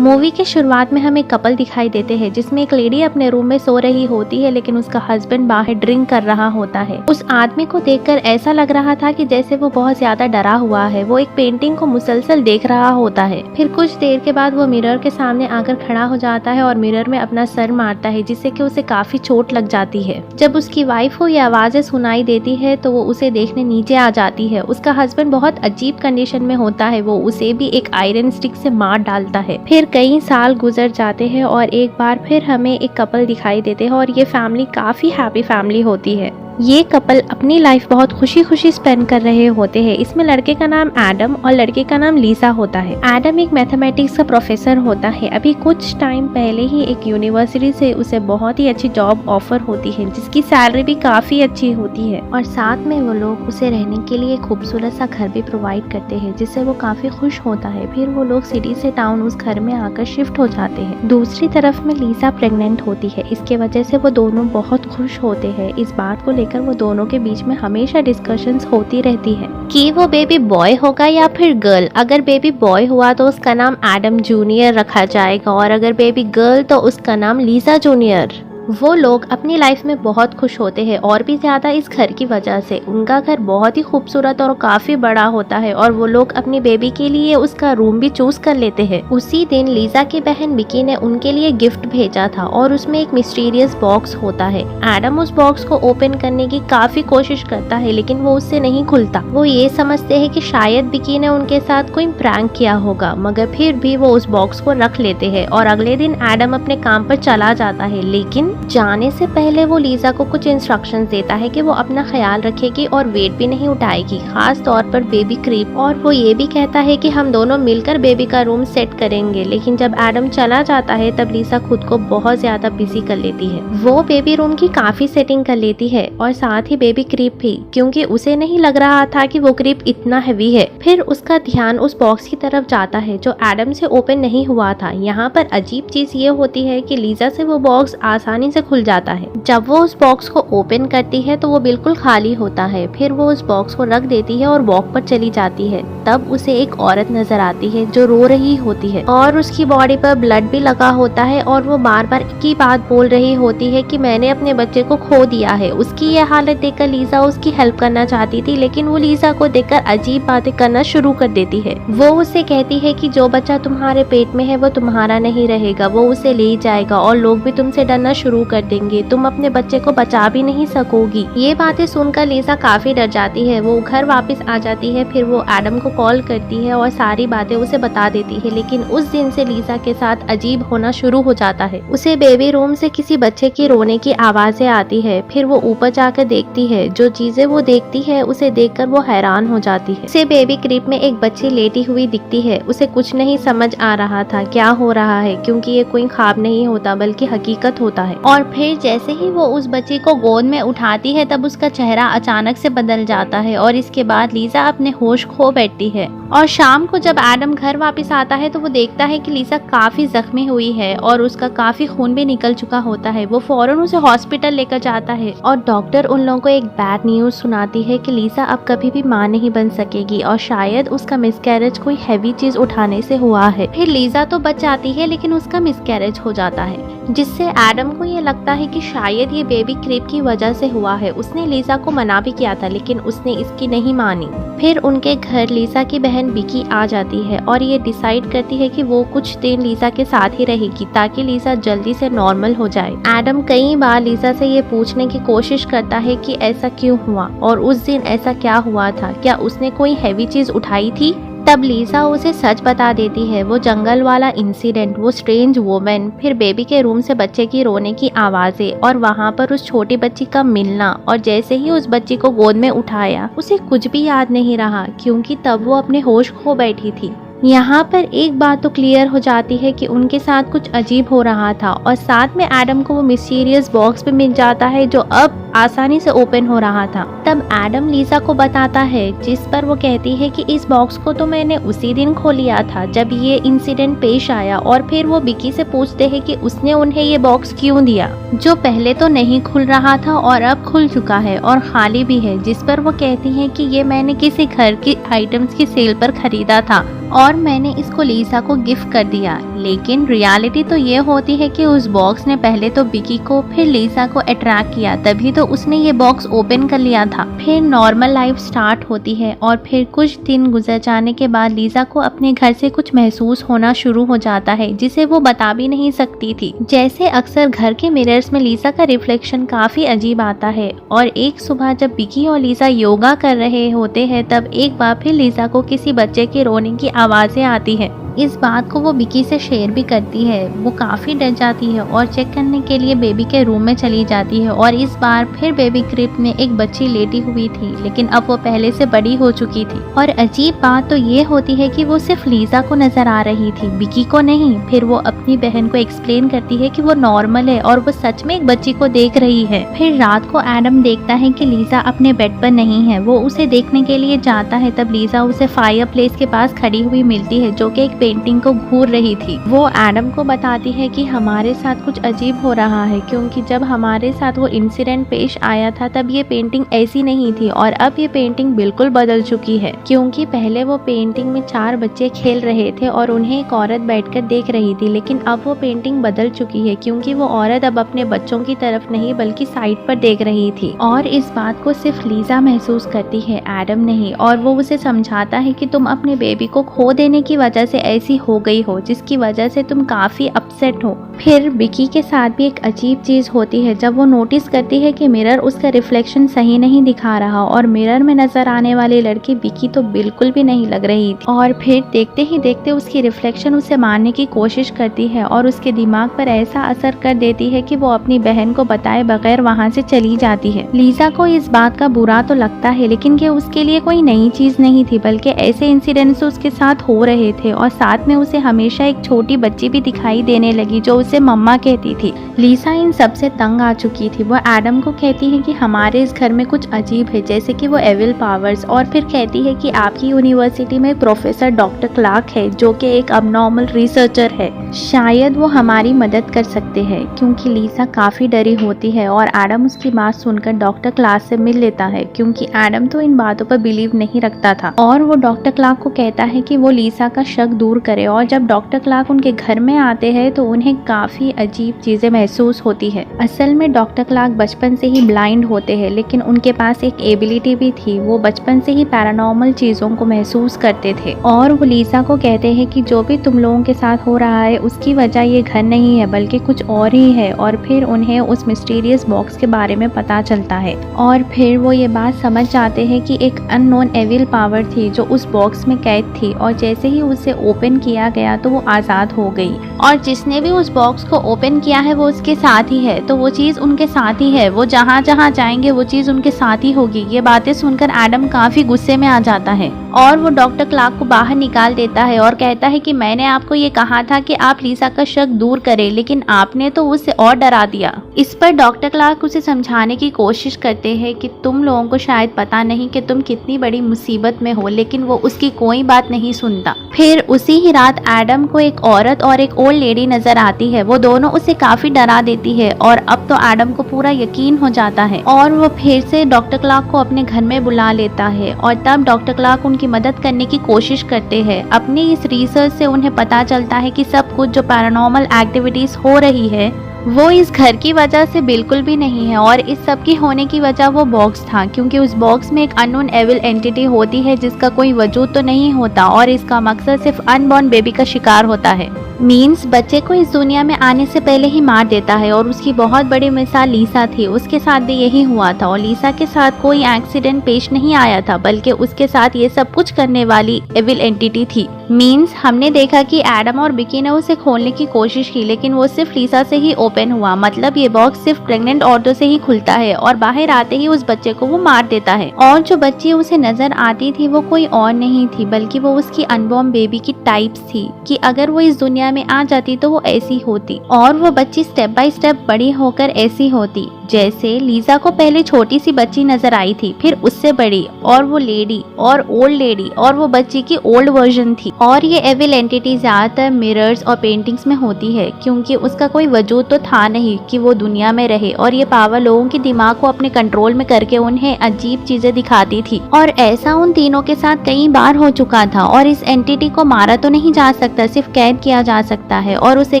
Movie के शुरुआत में हमें कपल दिखाई देते हैं जिसमें एक लेडी अपने रूम में सो रही होती है लेकिन उसका हस्बैंड बाहर ड्रिंक कर रहा होता है। उस आदमी को देखकर ऐसा लग रहा था कि जैसे वो बहुत ज्यादा डरा हुआ है। वो एक पेंटिंग को मुसलसल देख रहा होता है। फिर कुछ देर के बाद वो मिरर के सामने आकर खड़ा हो जाता है और मिरर में अपना सर मारता है जिससे कि उसे काफी चोट लग जाती है। जब उसकी वाइफ को ये आवाजें सुनाई देती है तो वो उसे देखने नीचे आ जाती है। उसका हस्बैंड बहुत अजीब कंडीशन में होता है। वो उसे भी एक आयरन स्टिक से मार डालता है। फिर कई साल गुजर जाते हैं और एक बार फिर हमें एक कपल दिखाई देते हैं और ये फैमिली काफी हैप्पी फैमिली होती है। ये कपल अपनी लाइफ बहुत खुशी खुशी स्पेंड कर रहे होते हैं। इसमें लड़के का नाम एडम और लड़के का नाम लीसा होता है। एडम एक मैथमेटिक्स का प्रोफेसर होता है। अभी कुछ टाइम पहले ही एक यूनिवर्सिटी से उसे बहुत ही अच्छी जॉब ऑफर होती है जिसकी सैलरी भी काफी अच्छी होती है और साथ में वो लोग उसे रहने के लिए खूबसूरत सा घर भी प्रोवाइड करते हैं जिससे वो काफी खुश होता है। फिर वो लोग सिटी से टाउन उस घर में आकर शिफ्ट हो जाते हैं। दूसरी तरफ में लीसा प्रेग्नेंट होती है। इसके वजह से वो दोनों बहुत खुश होते हैं। इस बात को वो दोनों के बीच में हमेशा डिस्कशंस होती रहती है कि वो बेबी बॉय होगा या फिर गर्ल। अगर बेबी बॉय हुआ तो उसका नाम एडम जूनियर रखा जाएगा और अगर बेबी गर्ल तो उसका नाम लीसा जूनियर। वो लोग अपनी लाइफ में बहुत खुश होते हैं और भी ज्यादा इस घर की वजह से। उनका घर बहुत ही खूबसूरत और काफी बड़ा होता है और वो लोग अपनी बेबी के लिए उसका रूम भी चूज कर लेते हैं। उसी दिन लीजा की बहन विकी ने उनके लिए गिफ्ट भेजा था और उसमें एक मिस्टीरियस बॉक्स होता है। एडम उस बॉक्स को ओपन करने की काफी कोशिश करता है लेकिन वो उससे नहीं खुलता। वो ये समझते हैं कि शायद विकी ने उनके साथ कोई प्रैंक किया होगा, मगर फिर भी वो उस बॉक्स को रख लेते हैं और अगले दिन एडम अपने काम पर चला जाता है। लेकिन जाने से पहले वो लीजा को कुछ इंस्ट्रक्शंस देता है कि वो अपना ख्याल रखेगी और वेट भी नहीं उठाएगी, खास तौर पर बेबी क्रीप। और वो ये भी कहता है कि हम दोनों मिलकर बेबी का रूम सेट करेंगे। लेकिन जब एडम चला जाता है तब लीजा खुद को बहुत ज्यादा बिजी कर लेती है। वो बेबी रूम की काफी सेटिंग कर लेती है और साथ ही बेबी क्रीप भी, क्योंकि उसे नहीं लग रहा था कि वो क्रीप इतना हैवी है। फिर उसका ध्यान उस बॉक्स की तरफ जाता है जो एडम से ओपन नहीं हुआ था। यहाँ पर अजीब चीज ये होती है कि लीजा से वो बॉक्स आसानी से खुल जाता है। जब वो उस बॉक्स को ओपन करती है तो वो बिल्कुल खाली होता है। फिर वो उस बॉक्स को रख देती है और वॉक पर चली जाती है। तब उसे एक औरत नजर आती है जो रो रही होती है और उसकी बॉडी पर ब्लड भी लगा होता है और वो बार बार एक ही बात बोल रही होती है कि मैंने अपने बच्चे को खो दिया है। उसकी ये हालत देखकर लीजा उसकी हेल्प करना चाहती थी लेकिन वो लीजा को देखकर अजीब बातें करना शुरू कर देती है। वो उससे कहती है कि जो बच्चा तुम्हारे पेट में है वो तुम्हारा नहीं रहेगा, वो उसे ले जाएगा और लोग भी तुमसे डरना शुरू कर देंगे, तुम अपने बच्चे को बचा भी नहीं सकोगी। ये बातें सुनकर लीजा काफी डर जाती है। वो घर वापस आ जाती है। फिर वो एडम को कॉल करती है और सारी बातें उसे बता देती है। लेकिन उस दिन से लीजा के साथ अजीब होना शुरू हो जाता है। उसे बेबी रूम से किसी बच्चे की रोने की आवाजें आती है। फिर वो ऊपर जाकर देखती है। जो चीजें वो देखती है उसे देखकर वो हैरान हो जाती है। उसे बेबी क्रीप में एक बच्ची लेटी हुई दिखती है। उसे कुछ नहीं समझ आ रहा था क्या हो रहा है, क्योंकि ये कोई ख्वाब नहीं होता बल्कि हकीकत होता है। और फिर जैसे ही वो उस बच्ची को गोद में उठाती है तब उसका चेहरा अचानक से बदल जाता है और इसके बाद लीजा अपने होश खो बैठती है। और शाम को जब एडम घर वापस आता है तो वो देखता है कि लीजा काफी जख्मी हुई है और उसका काफी खून भी निकल चुका होता है। वो फौरन उसे हॉस्पिटल लेकर जाता है और डॉक्टर उन लोगों को एक बैड न्यूज सुनाती है कि लीजा अब कभी भी मां नहीं बन सकेगी और शायद उसका मिसकैरेज कोई हैवी चीज उठाने से हुआ है। फिर लीजा तो बच जाती है लेकिन उसका मिसकैरेज हो जाता है जिससे एडम को ये लगता है कि शायद ये बेबी क्रीप की वजह से हुआ है। उसने लीजा को मना भी किया था लेकिन उसने इसकी नहीं मानी। फिर उनके घर लीजा की बहन विकी आ जाती है और ये डिसाइड करती है कि वो कुछ दिन लीजा के साथ ही रहेगी ताकि लीजा जल्दी से नॉर्मल हो जाए। एडम कई बार लीजा से ये पूछने की कोशिश करता है कि ऐसा क्यों हुआ और उस दिन ऐसा क्या हुआ था, क्या उसने कोई हैवी चीज उठाई थी। तब लीजा उसे सच बता देती है, वो जंगल वाला इंसिडेंट, वो स्ट्रेंज वुमन, फिर बेबी के रूम से बच्चे की रोने की आवाजें और वहाँ पर उस छोटी बच्ची का मिलना। और जैसे ही उस बच्ची को गोद में उठाया उसे कुछ भी याद नहीं रहा क्योंकि तब वो अपने होश खो बैठी थी। यहाँ पर एक बात तो क्लियर हो जाती है कि उनके साथ कुछ अजीब हो रहा था और साथ में एडम को वो मिस्टीरियस बॉक्स भी मिल जाता है जो अब आसानी से ओपन हो रहा था। तब एडम लीसा को बताता है, जिस पर वो कहती है कि इस बॉक्स को तो मैंने उसी दिन खोल लिया था जब ये इंसिडेंट पेश आया। और फिर वो विकी से पूछते हैं कि उसने उन्हें ये बॉक्स क्यों दिया, जो पहले तो नहीं खुल रहा था और अब खुल चुका है और खाली भी है। जिस पर वो कहती है कि ये मैंने किसी घर की आइटम्स की सेल पर खरीदा था और मैंने इसको लीसा को गिफ्ट कर दिया। लेकिन रियलिटी तो ये होती है कि उस बॉक्स ने पहले तो विकी को फिर लीसा को अट्रैक्ट किया, तभी तो उसने ये बॉक्स ओपन कर लिया था। फिर नॉर्मल लाइफ स्टार्ट होती है और फिर कुछ दिन गुजर जाने के बाद लीसा को अपने घर से कुछ महसूस होना शुरू हो जाता है, जिसे वो बता भी नहीं सकती थी। जैसे अक्सर घर के मिरर्स में लीसा का रिफ्लेक्शन काफी अजीब आता है। और एक सुबह जब विकी और लीसा योगा कर रहे होते हैं, तब एक बार फिर लीसा को किसी बच्चे के रोने की आवाजें आती है। इस बात को वो विकी से शेयर भी करती है। वो काफी डर जाती है और चेक करने के लिए बेबी के रूम में चली जाती है। और इस बार फिर बेबी क्रिब में एक बच्ची लेटी हुई थी, लेकिन अब वो पहले से बड़ी हो चुकी थी। और अजीब बात तो ये होती है कि वो सिर्फ लीसा को नजर आ रही थी, विकी को नहीं। फिर वो अपनी बहन को एक्सप्लेन करती है कि वो नॉर्मल है और वो सच में एक बच्ची को देख रही है। फिर रात को एडम देखता है कि लीसा अपने बेड पर नहीं है। वो उसे देखने के लिए जाता है, तब लीसा उसे फायर प्लेस के पास खड़ी हुई मिलती है, जो कि एक पेंटिंग को घूर रही थी। वो एडम को बताती है कि हमारे साथ कुछ अजीब हो रहा है, क्योंकि जब हमारे साथ वो इंसिडेंट पेश आया था तब ये पेंटिंग ऐसी नहीं थी और अब ये पेंटिंग बिल्कुल बदल चुकी है। क्योंकि पहले वो पेंटिंग में 4 बच्चे खेल रहे थे और उन्हें एक औरत बैठकर देख रही थी, लेकिन अब वो पेंटिंग बदल चुकी है, क्योंकि वो औरत अब अपने बच्चों की तरफ नहीं बल्कि साइड पर देख रही थी। और इस बात को सिर्फ लीसा महसूस करती है, एडम नहीं। और वो उसे समझाता है कि तुम अपने बेबी को खो देने की वजह से ऐसी हो गई हो, जिसकी वजह से तुम काफी अपसेट हो। फिर विकी के साथ भी एक अजीब चीज होती है, जब वो नोटिस करती है कि मिरर उसका रिफ्लेक्शन सही नहीं दिखा रहा और मिरर में नजर आने वाली लड़की विकी तो बिल्कुल भी नहीं लग रही थी। और फिर देखते ही देखते उसकी रिफ्लेक्शन उसे मारने की कोशिश करती है और उसके दिमाग पर ऐसा असर कर देती है कि वो अपनी बहन को बताए बगैर वहाँ से चली जाती है। लीसा को इस बात का बुरा तो लगता है, लेकिन ये उसके लिए कोई नई चीज नहीं थी, बल्कि ऐसे इंसिडेंट्स उसके साथ हो रहे थे। और साथ में उसे हमेशा एक छोटी बच्ची भी दिखाई देने लगी, जो उसे मम्मा कहती थी। लीसा इन सब से तंग आ चुकी थी। वो एडम को कहती है कि हमारे इस घर में कुछ अजीब है, जैसे कि वो एविल पावर्स। और फिर कहती है कि आपकी यूनिवर्सिटी में प्रोफेसर डॉक्टर क्लार्क है, जो कि एक अबनॉर्मल रिसर्चर है, शायद वो हमारी मदद कर सकते हैं। क्योंकि लीसा काफी डरी होती है और एडम उसकी बात सुनकर डॉक्टर क्लार्क से मिल लेता है, क्योंकि एडम तो इन बातों पर बिलीव नहीं रखता था। और वो डॉक्टर क्लार्क को कहता है कि वो लीसा का शक दूर करे। और जब डॉक्टर क्लार्क उनके घर में आते हैं तो उन्हें काफी अजीब चीजें महसूस होती है। असल में डॉक्टर क्लार्क बचपन से ही ब्लाइंड होते हैं, लेकिन उनके पास एक एबिलिटी भी थी। वो बचपन से ही पैरानॉर्मल चीजों को महसूस करते थे। और वो लीसा को कहते हैं कि जो भी तुम लोगों के साथ हो रहा है उसकी वजह ये घर नहीं है, बल्कि कुछ और ही है। और फिर उन्हें उस मिस्टीरियस बॉक्स के बारे में पता चलता है। और फिर वो ये बात समझ जाते हैं कि एक अननोन एविल पावर थी जो उस बॉक्स में कैद थी, और जैसे ही उसे ओपन किया गया तो वो आजाद हो गई। और जिसने भी उस बॉक्स को ओपन किया है वो उसके साथ ही है, तो वो चीज उनके साथ ही है। वो जहाँ जहाँ जाएंगे वो चीज उनके साथ ही होगी। ये बातें सुनकर एडम काफी गुस्से में आ जाता है और वो डॉक्टर क्लार्क को बाहर निकाल देता है और कहता है कि मैंने आपको ये कहा था कि आप लीसा का शक दूर करें, लेकिन आपने तो उसे और डरा दिया। इस पर डॉक्टर क्लार्क उसे समझाने की कोशिश करते हैं कि तुम लोगों को शायद पता नहीं कि तुम कितनी बड़ी मुसीबत में हो, लेकिन वो उसकी कोई बात नहीं सुनता। फिर उसी ही रात एडम को एक औरत और एक ओल्ड लेडी नजर आती है। वो दोनों उसे काफी डरा देती है और अब तो एडम को पूरा यकीन हो जाता है और वो फिर से डॉक्टर क्लार्क को अपने घर में बुला लेता है। और तब डॉक्टर क्लार्क उनकी मदद करने की कोशिश करते हैं। अपनी इस रिसर्च से उन्हें पता चलता है कि सब कुछ जो पैरानॉर्मल एक्टिविटीज हो रही है वो इस घर की वजह से बिल्कुल भी नहीं है, और इस सब की होने की वजह वो बॉक्स था, क्योंकि उस बॉक्स में एक अननोन एविल एंटिटी होती है जिसका कोई वजूद तो नहीं होता और इसका मकसद सिर्फ अनबॉर्न बेबी का शिकार होता है। मीन्स बच्चे को इस दुनिया में आने से पहले ही मार देता है। और उसकी बहुत बड़ी मिसाल लीसा थी। उसके साथ भी यही हुआ था और लीसा के साथ कोई एक्सीडेंट पेश नहीं आया था, बल्कि उसके साथ ये सब कुछ करने वाली एविल एंटिटी थी। मीन्स हमने देखा कि एडम और विकी ने उसे खोलने की कोशिश की, लेकिन वो सिर्फ लीसा से ही ओपन हुआ। मतलब ये बॉक्स सिर्फ प्रेग्नेंट औरतों से ही खुलता है और बाहर आते ही उस बच्चे को वो मार देता है। और जो बच्ची उसे नजर आती थी वो कोई और नहीं थी, बल्कि वो उसकी अनबॉर्न बेबी की टाइप्स थी कि अगर वो इस दुनिया में आ जाती तो वो ऐसी होती, और वो बच्ची स्टेप बाय स्टेप बड़ी होकर ऐसी होती। जैसे लीजा को पहले छोटी सी बच्ची नजर आई थी, फिर उससे बड़ी, और वो लेडी और ओल्ड लेडी, और वो बच्ची की ओल्ड वर्जन थी। और ये एविल एंटिटी ज्यादातर मिरर्स और पेंटिंग्स में होती है, क्योंकि उसका कोई वजूद तो था नहीं कि वो दुनिया में रहे, और ये पावर लोगों के दिमाग को अपने कंट्रोल में करके उन्हें अजीब चीजें दिखाती थी। और ऐसा उन तीनों के साथ कई बार हो चुका था। और इस एंटिटी को मारा तो नहीं जा सकता, सिर्फ कैद किया जा सकता है, और उसे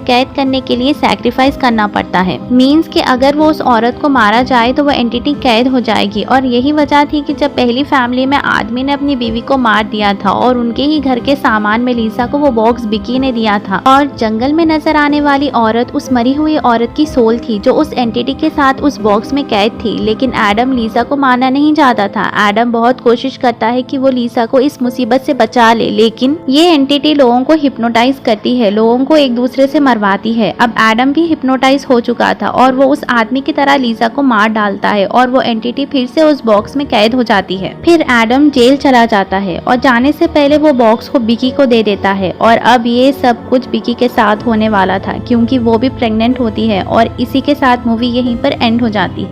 कैद करने के लिए सैक्रिफाइस करना पड़ता है। मीन्स कि अगर वो उस औरत को मारा जाए तो वो एंटिटी कैद हो जाएगी। और यही वजह थी कि जब पहली फैमिली में आदमी ने अपनी बीवी को मार दिया था और उनके ही घर के सामान में लीसा को वो बॉक्स बिकी ने दिया था। और जंगल में नजर आने वाली औरत उस मरी हुई औरत की सोल थी जो उस एंटिटी के साथ उस बॉक्स में कैद थी। लेकिन एडम लीसा को मारना नहीं चाहता था। एडम बहुत कोशिश करता है कि वो लीसा को इस मुसीबत से बचा ले, लेकिन ये एंटिटी लोगों को हिप्नोटाइज करती है, लोगों को एक दूसरे से मरवाती है। अब एडम भी हिप्नोटाइज हो चुका था और वो उस आदमी की तरह लीसा को मार डालता है और वो एंटिटी फिर से उस बॉक्स में कैद हो जाती है। फिर एडम जेल चला जाता है और जाने से पहले वो बॉक्स को बिकी को दे देता है। और अब ये सब कुछ बिकी के साथ होने वाला था, क्योंकि वो भी प्रेग्नेंट होती है। और इसी के साथ मूवी यहीं पर एंड हो जाती है।